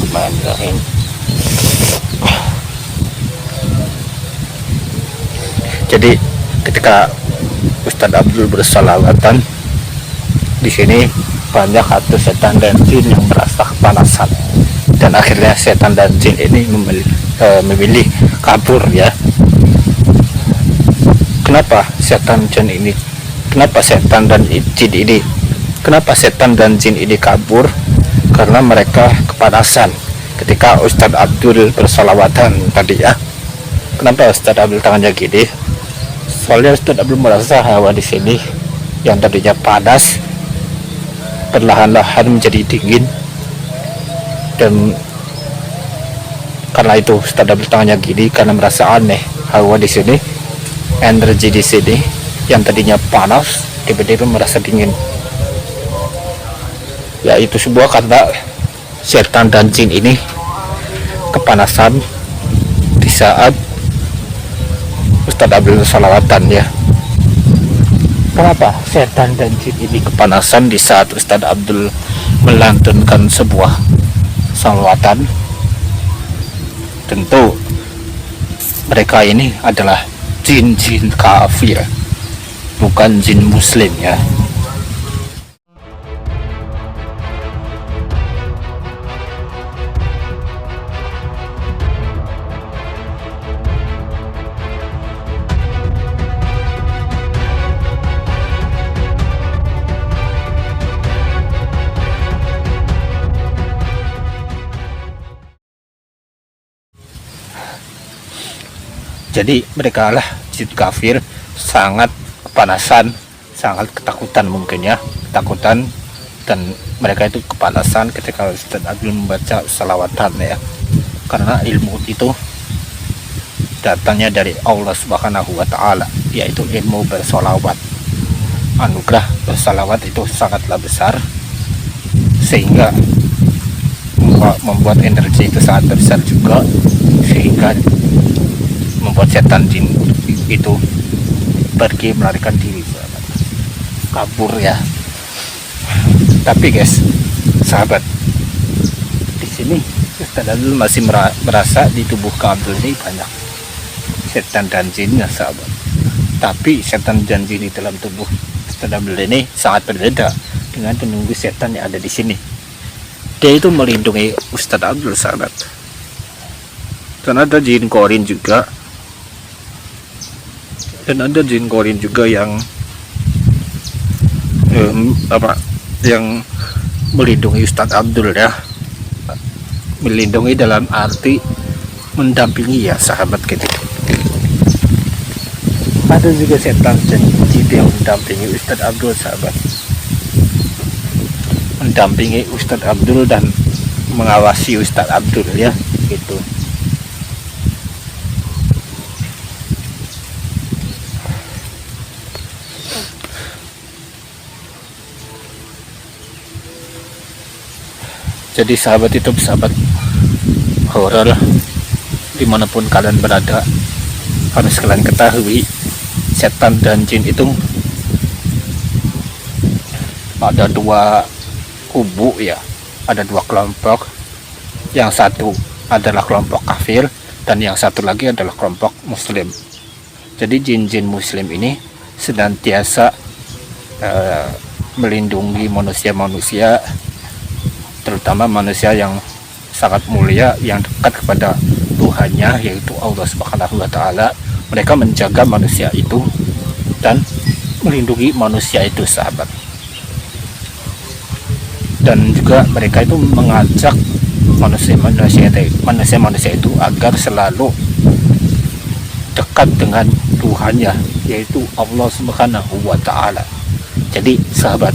Bismillahirrahmanirrahim. Jadi ketika Ustadz Abdul bersalawatan di sini, banyak hantu setan dan jin yang merasa kepanasan, dan akhirnya setan dan jin ini memilih kabur ya. Kenapa setan dan jin ini kabur? Karena mereka kepanasan ketika Ustadz Abdul bersalawatan tadi ya. Kenapa Ustadz Abdul tangannya gini? Soalnya Ustadz Abdul merasa hawa di sini yang tadinya panas perlahan-lahan menjadi dingin, dan karena itu Ustadz Abdul tangannya gini karena merasa aneh, hawa di sini, energi di sini yang tadinya panas tiba-tiba merasa dingin. Yaitu sebuah karena setan dan jin ini kepanasan di saat Ustadz Abdul salawatan ya. Kenapa setan dan jin ini kepanasan di saat Ustadz Abdul melantunkan sebuah salawatan? Tentu mereka ini adalah jin-jin kafir, bukan jin muslim ya. Jadi mereka lah jin kafir, sangat kepanasan, sangat ketakutan mungkin ya, ketakutan, dan mereka itu kepanasan ketika Ustadz Abdul membaca salawatan ya. Karena ilmu itu datangnya dari Allah Subhanahu wa Ta'ala, yaitu ilmu bersolawat. Anugerah bersalawat itu sangatlah besar, sehingga membuat energi itu sangat besar juga, sehingga membuat setan jin itu pergi melarikan diri, kabur ya. Tapi guys, sahabat, di sini Ustadz Abdul masih merasa di tubuh Abdul ini banyak setan dan jinnya sahabat. Tapi setan dan jin di dalam tubuh Ustadz Abdul ini sangat berbeda dengan penunggu setan yang ada di sini. Dia itu melindungi Ustadz Abdul sahabat. Dan ada jin korin juga, yang yang melindungi Ustadz Abdul ya. Melindungi dalam arti mendampingi ya sahabat gitu. Ada juga setan dan jin yang mendampingi Ustadz Abdul sahabat, mendampingi Ustadz Abdul dan mengawasi Ustadz Abdul ya gitu. Jadi sahabat horor, dimanapun kalian berada, harus kalian ketahui setan dan jin itu ada dua kubu ya, ada dua kelompok. Yang satu adalah kelompok kafir dan yang satu lagi adalah kelompok muslim. Jadi jin-jin muslim ini senantiasa melindungi manusia-manusia, terutama manusia yang sangat mulia, yang dekat kepada Tuhannya, yaitu Allah Subhanahu wa Ta'ala. Mereka menjaga manusia itu dan melindungi manusia itu sahabat. Dan juga mereka itu mengajak manusia itu agar selalu dekat dengan Tuhannya, yaitu Allah Subhanahu wa Ta'ala. Jadi sahabat,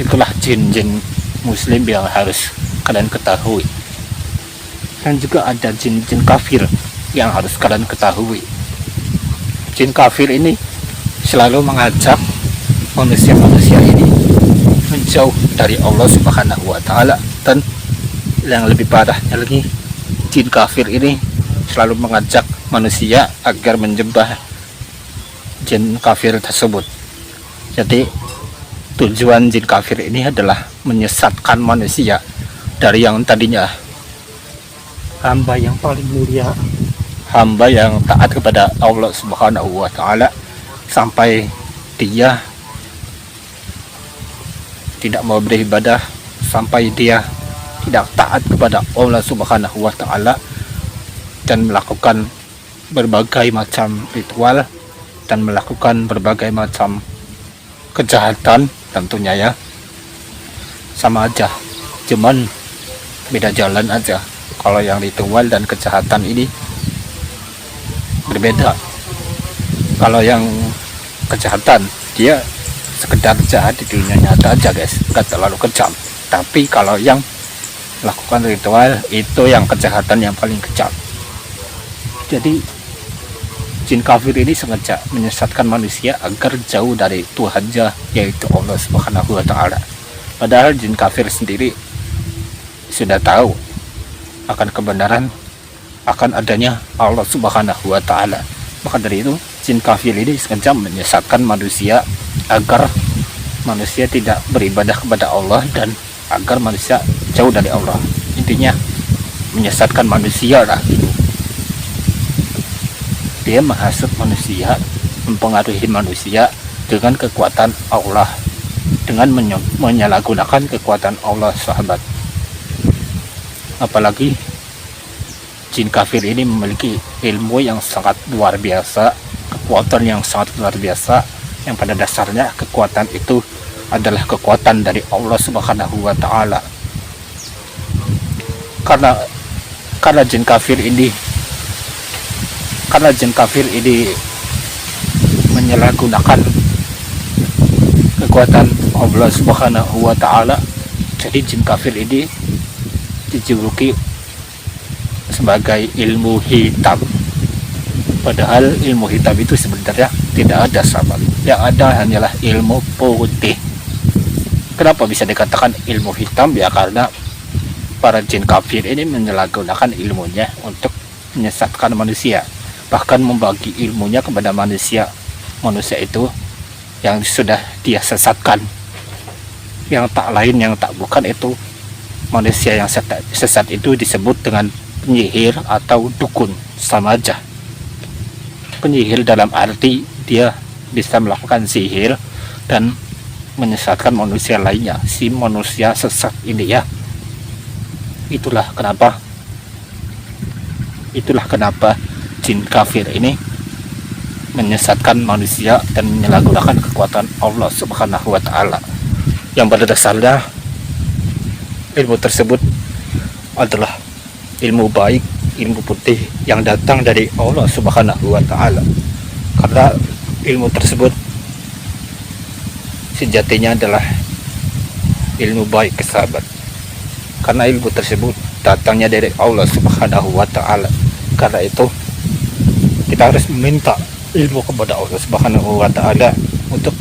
itulah jin-jin muslim yang harus kalian ketahui. Dan juga ada jin-jin kafir yang harus kalian ketahui. Jin kafir ini selalu mengajak manusia-manusia ini menjauh dari Allah Subhanahu wa Ta'ala. Dan yang lebih parahnya lagi, jin kafir ini selalu mengajak manusia agar menyembah jin kafir tersebut. Jadi tujuan jin kafir ini adalah menyesatkan manusia dari yang tadinya hamba yang paling mulia, hamba yang taat kepada Allah Subhanahu wa Ta'ala, sampai dia tidak mau beribadah, sampai dia tidak taat kepada Allah Subhanahu wa Ta'ala dan melakukan berbagai macam ritual dan melakukan berbagai macam kejahatan, tentunya ya sama aja, cuman beda jalan aja. Kalau yang ritual dan kejahatan ini berbeda. Kalau yang kejahatan dia sekedar jahat di dunia nyata aja guys, nggak terlalu kejam. Tapi kalau yang melakukan ritual itu yang kejahatan yang paling kejam. Jadi jin kafir ini sengaja menyesatkan manusia agar jauh dari Tuhannya, yaitu Allah Subhanahu wa Ta'ala. Padahal jin kafir sendiri sudah tahu akan kebenaran, akan adanya Allah Subhanahu wa Ta'ala. Maka dari itu jin kafir ini sengaja menyesatkan manusia agar manusia tidak beribadah kepada Allah dan agar manusia jauh dari Allah. Intinya menyesatkan manusia lah gitu. Dia menghasut manusia, mempengaruhi manusia dengan kekuatan Allah, dengan menyalahgunakan kekuatan Allah, sahabat. Apalagi jin kafir ini memiliki ilmu yang sangat luar biasa, kekuatan yang sangat luar biasa, yang pada dasarnya kekuatan itu adalah kekuatan dari Allah Subhanahu wa Ta'ala. Karena jin kafir ini menyalahgunakan kekuatan Allah Subhanahu wa Ta'ala, jadi jin kafir ini dijuluki sebagai ilmu hitam. Padahal ilmu hitam itu sebenarnya tidak ada, sahabat. Yang ada hanyalah ilmu putih. Kenapa bisa dikatakan ilmu hitam? Ya karena para jin kafir ini menyalahgunakan ilmunya untuk menyesatkan manusia, bahkan membagi ilmunya kepada manusia. Manusia itu yang sudah dia sesatkan, yang tak lain yang tak bukan itu manusia yang sesat itu disebut dengan penyihir atau dukun, sama aja. Penyihir dalam arti dia bisa melakukan sihir dan menyesatkan manusia lainnya, si manusia sesat ini ya. Itulah kenapa jin kafir ini menyesatkan manusia dan menyalahgunakan kekuatan Allah Subhanahu wa Ta'ala, yang pada dasarnya ilmu tersebut adalah ilmu baik, ilmu putih yang datang dari Allah Subhanahu wa Ta'ala. Karena ilmu tersebut sejatinya adalah ilmu baik, sahabat. Karena ilmu tersebut datangnya dari Allah Subhanahu wa Ta'ala. Karena itu kita harus meminta ilmu kepada Allah Subhanahu wa Ta'ala untuk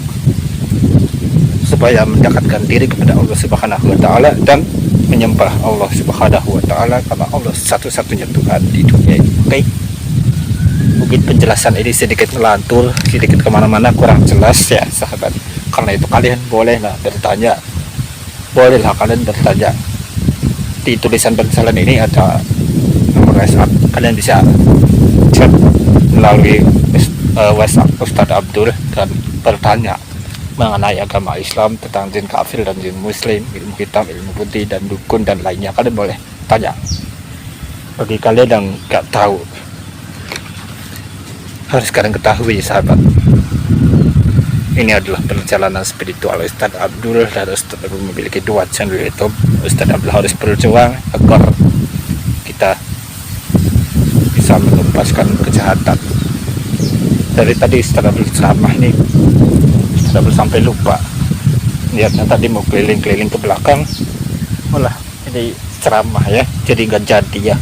supaya mendekatkan diri kepada Allah Subhanahu wa Ta'ala dan menyembah Allah Subhanahu wa Ta'ala, karena Allah satu-satunya Tuhan di dunia ini. Oke, mungkin penjelasan ini sedikit melantur, sedikit kemana-mana, kurang jelas ya sahabat. Karena itu kalian bolehlah bertanya, di tulisan penjelasan ini ada nomor WhatsApp, kalian bisa chat melalui WhatsApp Ustadz Abdul dan bertanya mengenai agama Islam, tentang jin kafir dan jin muslim, ilmu hitam, ilmu putih, dan dukun dan lainnya. Kalian boleh tanya. Bagi kalian yang gak tahu, harus kalian ketahui sahabat, ini adalah perjalanan spiritual Ustadz Abdul, dan Ustadz Abdul memiliki 2 channel YouTube. Ustadz Abdul harus berjuang agar kita bisa menuntaskan kejahatan. Dari tadi Ustadz Abdul ceramah nih, Ustadz sampai lupa niatnya tadi mau keliling-keliling ke belakang, malah ini ceramah ya, jadi nggak jadi ya.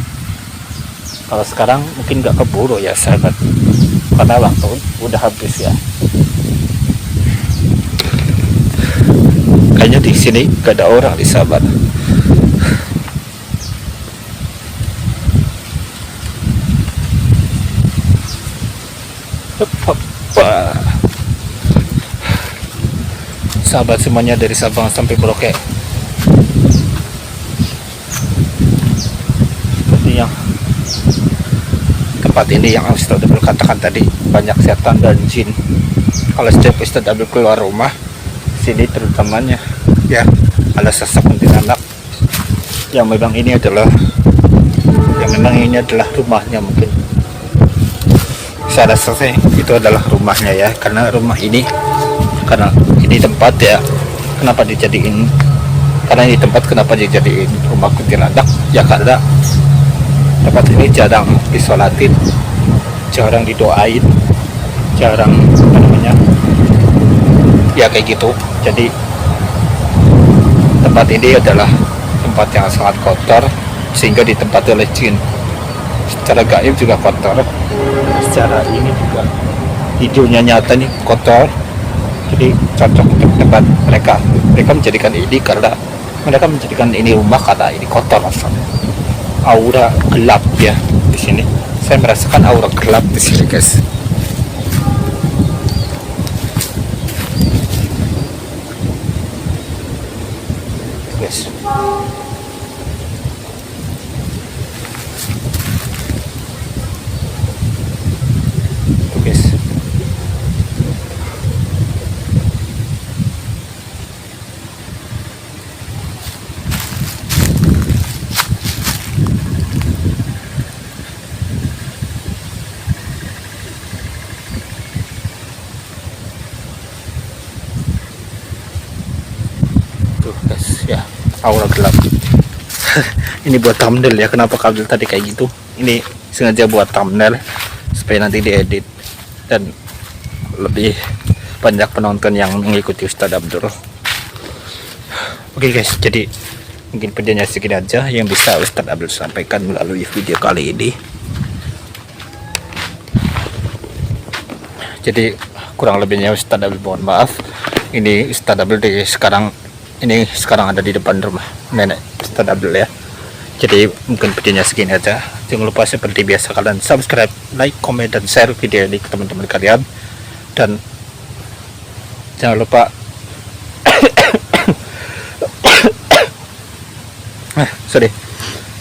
Kalau sekarang mungkin nggak keburu ya sahabat, karena waktu udah habis ya. Kayaknya di sini gak ada orang di sahabat. Sahabat semuanya dari Sabang sampai Merauke, yang tempat ini yang Ustadz Abdul katakan tadi banyak setan dan jin. Kalau setiap Ustadz Abdul keluar rumah sini terutamanya ya ada sosok kuntilanak yang memang ini adalah rumahnya. Mungkin saya rasa itu adalah rumahnya ya, karena ini tempat ya kenapa dijadiin rumah kuntilanak ya, karena tempat ini jarang disolatin, jarang didoain, jarang ya kayak gitu. Jadi tempat ini adalah tempat yang sangat kotor sehingga ditempati oleh jin. Secara gaib juga kotor, secara ini juga hidupnya nyata nih kotor. Jadi cocok untuk tempat mereka menjadikan ini rumah karena ini kotor rasanya. Aura gelap ya di sini. Saya merasakan aura gelap di sini, guys. Guys. Tuh, guys. Ya, aura gelap. Ini buat thumbnail ya, kenapa kabel tadi kayak gitu, ini sengaja buat thumbnail supaya nanti diedit dan lebih banyak penonton yang mengikuti Ustadz Abdul. Oke guys, jadi mungkin videonya segini aja yang bisa Ustadz Abdul sampaikan melalui video kali ini. Jadi kurang lebihnya Ustadz Abdul mohon maaf. Ini Ustadz Abdul sekarang ada di depan rumah nenek Ustadz Abdul ya. Jadi mungkin videonya segini aja. Jangan lupa seperti biasa kalian subscribe, like, komen, dan share video ini ke teman-teman kalian. Dan jangan lupa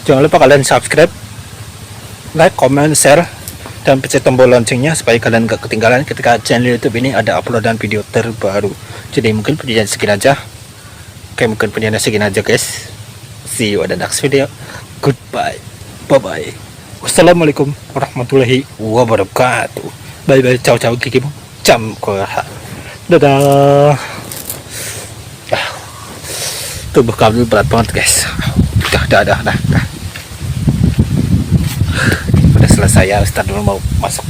jangan lupa kalian subscribe, like, komen, share, dan pencet tombol loncengnya supaya kalian gak ketinggalan ketika channel YouTube ini ada uploadan video terbaru. Jadi mungkin videonya segini aja. Oke, mungkin videonya segini aja guys. See you on the next video. Goodbye. Bye-bye. Wassalamualaikum warahmatullahi wabarakatuh. Bye-bye. Ciao-ciao Kiki. Jam koha. Dadah. Tubuh kabel berat banget guys. Dah. Udah selesai ya, Ustadz dulu mau masuk.